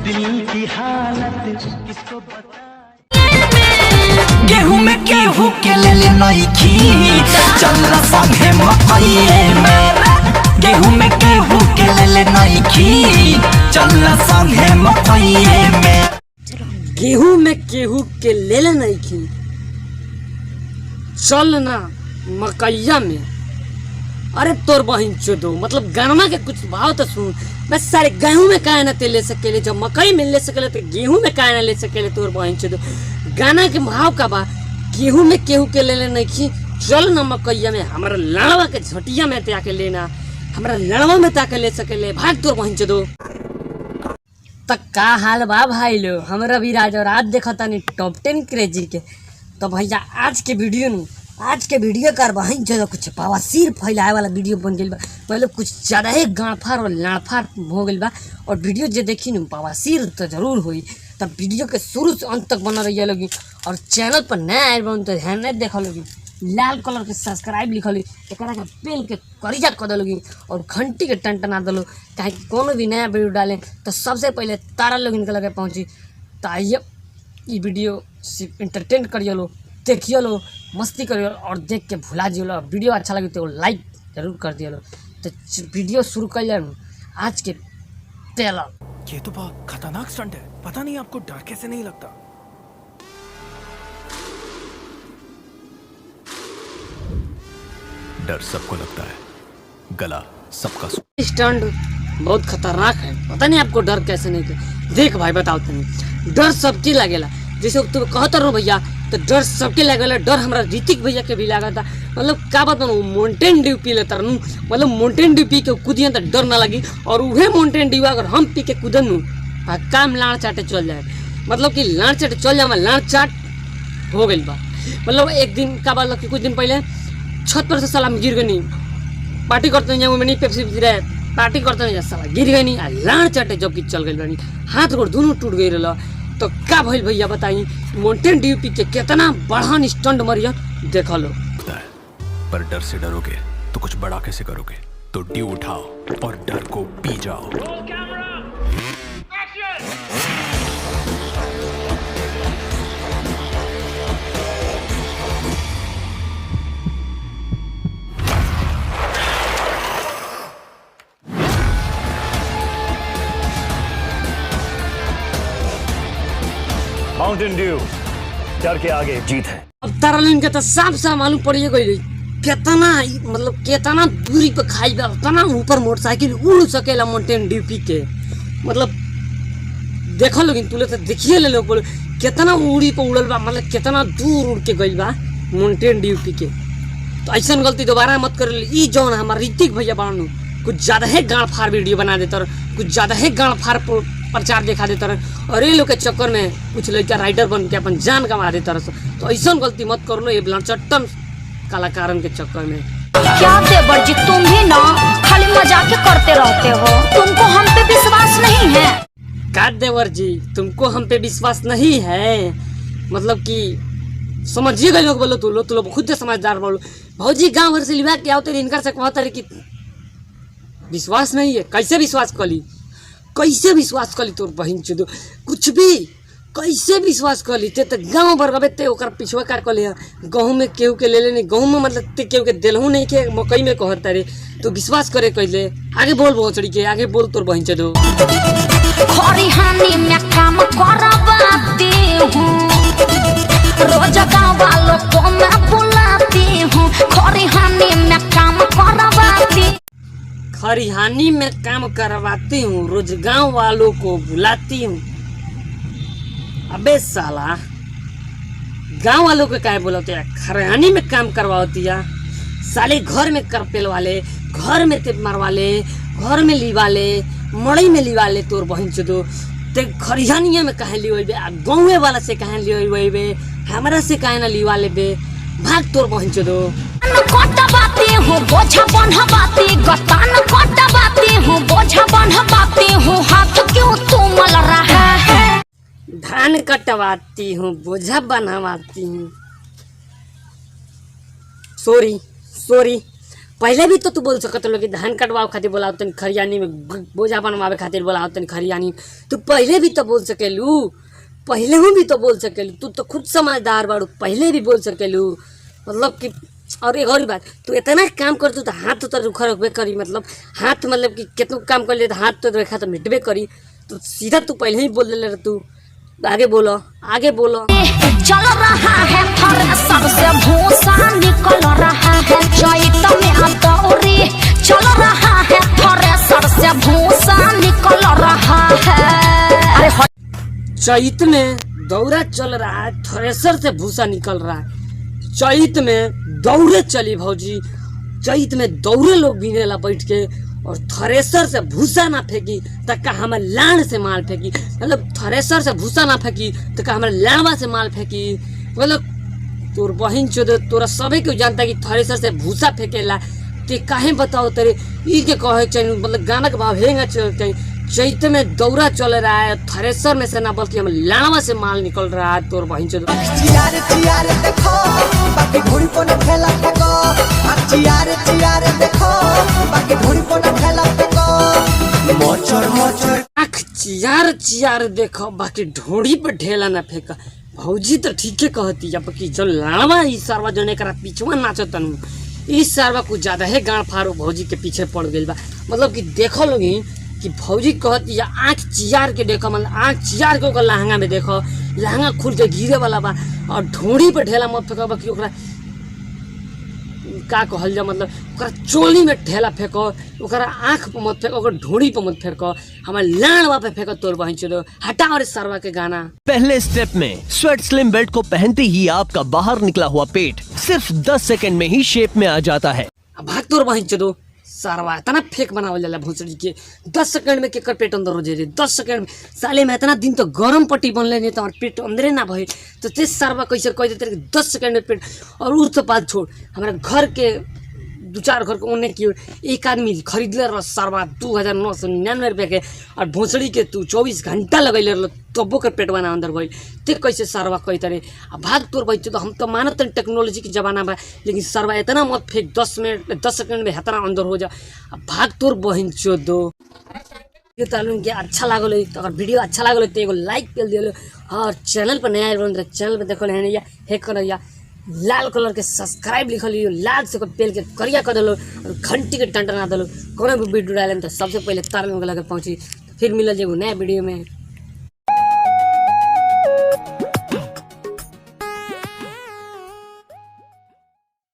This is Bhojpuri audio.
दिल की हालत किसको बता। गेहूं में गेहूं के ले नइखी चल संगे मकइए में। गेहूं में गेहूं के ले नइखी चल संगे मकइए में। गेहूं में गेहूं के ले नइखी चल ना मकइया में। अरे तोर बहिन चोदो मतलब गनमा के कुछ भाव तो सुन। बस सारे गेहूं में काहे ना ते ले सकेले, जब मकई में ले सकेले तो गेहूं में काहे ना ले सकेले। तोर बहिन चोदो गाना के भाव का बा। गेहूं में गेहूं के ले नइखी चल ना मकइया में। हमारा लड़वा के झटिया में ते के लेना, हमारा लड़वा में ताके ले सकेले। भाग तोर बहिन चोदो। तक का हाल बा भाई लो, हमरा भी राज और आज देखा तानी टॉप 10 क्रेजी के। तो भैया आज के वीडियो कर बहन जो कुछ बवासीर फैलाए वाला वीडियो बन गई बा। मतलब कुछ ज़्यादा ही गाँफार और लाड़फार हो गई बा। और वीडियो जो देखी न बवासीर तो जरूर हुई। तब वीडियो के शुरू से अंत तक बना रही लोगी। और चैनल पर नया आए बन तो ध्यान नहीं देखा लोगी। लाल कलर के सब्सक्राइब लिखल एक बेल के करीजा कर दलोगी और घंटी के टन दलो, चाहे कोनो भी नया वीडियो डालें तो सबसे पहले तारा लोग इनके लगे पहुँची। तो आइए ये वीडियो सिर्फ इंटरटेन करिए लो, देखिए लो, मस्ती करिए और देख के भुला दिए लो। वीडियो अच्छा लगे तो लाइक जरूर कर दिए लो। तो वीडियो शुरू कर लिया आज के पहला। ये तो बहुत खतरनाक स्टंट है, पता नहीं आपको डर कैसे नहीं लगता। डर सबको लगता है, गला सबका। स्टंट बहुत खतरनाक है, पता नहीं आपको डर कैसे नहीं था। देख भाई बताओ तुम्हें, डर सबके लगेला। जैसे तुम कहते रहो भैया तो डर सबके लगेला। डर हमारा ऋतिक भैया के भी लगा था। मतलब क्या बताऊँ, माउंटेन ड्यू पी लेता रहूँ। मतलब माउंटेन ड्यू पी के कूदिए तो डर ना लगी। और वह माउंटेन ड्यू अगर हम पी के कूदन काम लाड़ चाटे चल जाए। मतलब कि लाड़ चाटे चल जाए, लाड़ चाट हो गई बा। मतलब एक दिन का बात कि कुछ दिन पहले छत पर से साला गिर गई। पार्टी करते नहीं मैंने पेप्सी रहे, पार्टी करते नहीं साला गिर गई नहीं। लाड़ चाटे जबकि चल गई बनी, हाथ गोड़ दोनों टूट गई रहा। तो क्या भइल भैया बताई, माउंटेन ड्यू पी के कितना बढ़ान स्टंट मरिया देख लो। पर डर से डरोगे तो कुछ बड़ा कैसे करोगे। तो ड्यू उठाओ और डर को पी जाओ। माउंटेन ड्यू, डर के आगे जीत है। अब तारालिन के तो साफ साफ मालूम पड़िए गई कितना मतलब कितना दूरी पे खाई बा, उतना ऊपर मोटरसाइकिल उड़ सकेला माउंटेन ड्यू पी के। मतलब देखो लोग तुले तो देखिए ले लोग कितना उड़ी पे उड़ल बा। मतलब कितना दूर उड़ के गई बा माउंटेन ड्यू पी के। तो ऐसा गलती दोबारा मत कर। ई जौन हमारा ऋतिक भैया बानू कुछ ज़्यादा ही गाड़ फाड़ वीडियो बना देता रह, कुछ ज़्यादा ही गाड़ फाड़ प्रचार दिखा देता रह। और ये लोग के चक्कर में कुछ लड़का राइडर बन के अपन जान गंवा देता रह। तो ऐसा गलती मत कर लो ये ब्लाचट्टन कलाकारन के चक्कर में। क्या देवर जी, तुम भी ना खाली मजाक करते रहते हो। तुमको हम पे विश्वास नहीं है। क्या देवर जी, तुमको हम पे विश्वास नहीं है? मतलब कि समझिए गए लोग। बोलो तू लोग खुद से समझदार बोलो। भौजी गाँव भर से लिवा के आओ तेरे इनकर से कहता रहे कि विश्वास नहीं है। कैसे विश्वास कली, कैसे विश्वास कली तोर बहन चुदो कुछ भी कैसे विश्वास कली। ते तो गाँव भर गए ते ओकर पिछवा कार कले गेहूँ में केहू के ले लेनी। गेहूँ में मतलब ते केहू के दिलहू नहीं के मकई में कहता रे। तो विश्वास करे कैले। आगे बोल भोसड़ी के, आगे बोल तोर बहन चुदो। खरिहानी में काम करवाती हूँ, रोज गाँव वालों को मैं बुलाती हूँ। खरिहानी में काम करवाती, खरिहानी में काम करवाती हूँ, रोज गाँव वालों को बुलाती हूँ। अबे साला गाँव वालों को क्या बोलते हैं, खरिहानी में काम करवाती है। साले घर में करपेल वाले, घर में तेप मारवा ले, घर में लिवा ले, मड़ई में लिवा ले। तोर बहन चुदो ते खरिहानिया में कहे लिवे बे, गाँवे वाला से कहे लिवे बे, हमरा से कहे ना लिवा ले बे। भाग तोर बहन चुदो। कटवाती हूँ बोझा बंधवाती, गतान कटवाती हूँ बोझा बंधवाती हूँ। हाथ क्यों तुमल रहा है? धान कटवाती हूँ बोझा बनवाती हूँ। सॉरी पहले भी तो तू बोल सकत लोग कि धान कटवाओ खातिर बोलाओ तनी खरियानी में बोझा बनवावे खातिर बोलाओ तनी खरियानी। तू पहले भी तो बोल सकेलू, पहले भी तो बोल सकेलू। तू तो खुद समझदार बाड़ू, पहले भी बोल सकेलू। मतलब कि और एक और बात, तू इतना काम कर तू तो हाथ तो रुखा रखबे करी। मतलब हाथ मतलब कि कितना काम कर ले तो हाथ तो रेखा तो मिटबे करी। तो सीधा तू पहले ही बोल ले तू। आगे बोलो, आगे बोलो। चल रहा है थ्रेसर से भूसा निकल रहा है चैत में दौरी। चल रहा है थ्रेसर से भूसा निकल रहा है। अरे चैत में दौरा चल रहा है, थ्रेसर से भूसा निकल रहा है। चैत में दौड़े चली भौजी, चैत में दौड़े लोग बिनेला बैठ के, और थ्रेसर से भूसा ना फेंकी तक का हमें लाण से माल फेंकी। मतलब थ्रेसर से भूसा ना फेंकी तो का हमें लाणवा से माल फेंकी। मतलब तोर बहिन चोद तोरा सबे क्यों जानता कि थ्रेसर से भूसा फेंकेला। ते काहे बताओ तेरे ई के कहे चाहिए। मतलब गाना के भाव हेंगा चाहिए। चैत में दौरा चल रहा है, थ्रेसर में से ना बल्कि हम लाणवा से माल निकल रहा है। तोर बहिन चोद चियारे चियारे देखो बाकी घुड़ी को न खेला फेंको। चियारे चियारे देखो बाकी घुड़ी को न खेला फेंको। मोचर मोचर आँख चियार चियार देखो बाकी ढोड़ी पे ढेला ना फेंका। भौजी तो ठीके कहती है कि जो लाणवा ई सरवा जने करा पीछवा नाचो तनु इस सरवा कुछ ज्यादा है गाँव फारो भौजी के पीछे पड़ गई बा। मतलब कि देखो लोग कि भौजी कहती है आँख चियार के देखो। मतलब आँख चियार के ओकर लहंगा में देखो, लहंगा खुल के गिरे वाला बा। और ढोड़ी पे ढेला मत फेंको कि ओकरा का कहल जा। मतलब ओकरा चोली में ढेला फेंको, ओकरा आँख पे मत फेंको, ओकर ढोड़ी पे मत फेंको, हमारे लाणवा पे फेंको। तोर बहिन चोदो हटा और सरवा के गाना। पहले स्टेप में स्वेट स्लिम बेल्ट को पहनते ही आपका बाहर निकला हुआ पेट सिर्फ 10 सेकंड में ही शेप में आ जाता है। अब भाग तोर बहिन चोदो सरवा इतना फेक बनावल जाला भोसड़ी के 10 सेकंड में केकर पेट अंदर हो जाए। 10 सेकंड में साले में इतना दिन तो गरम पट्टी बनले नहीं तो और पेट अंदरे ना भई। तो ते सरवा कैसे कह देते कि 10 सेकंड में पेट। और उस तो बात छोड़, हमारा घर के 2-4 घर के ओने की एक आदमी खरीदले रह सरवा 2999 रुपये के। और भोसड़ी के तू 24 घंटा लगैले रह तबो के पेटवा ना अंदर गई। ते कैसे सरवा कही तरे। अब भाग तोर बच्चे तो हम तो मानत टेक्नोलॉजी के जमाना बा, लेकिन सरवा इतना मत फेंक 10 सेकंड में इतना अंदर हो जा। अब भाग तोर बहिन चोदो। वीडियो तालून के अच्छा लागल हो तो अगर वीडियो अच्छा लागल तो एगो लाइक कर दियो। और चैनल पर नया आए चैनल पर देखो है या हेक कर या लाल कलर के सब्सक्राइब लिखल लियो, लाल से पेल के करिया कर दलो और घंटी के टंटना दलो। कोनो भी वीडियो डालें तो सबसे पहले तार में लगे पहुँची। फिर मिल जाएगा नया वीडियो में।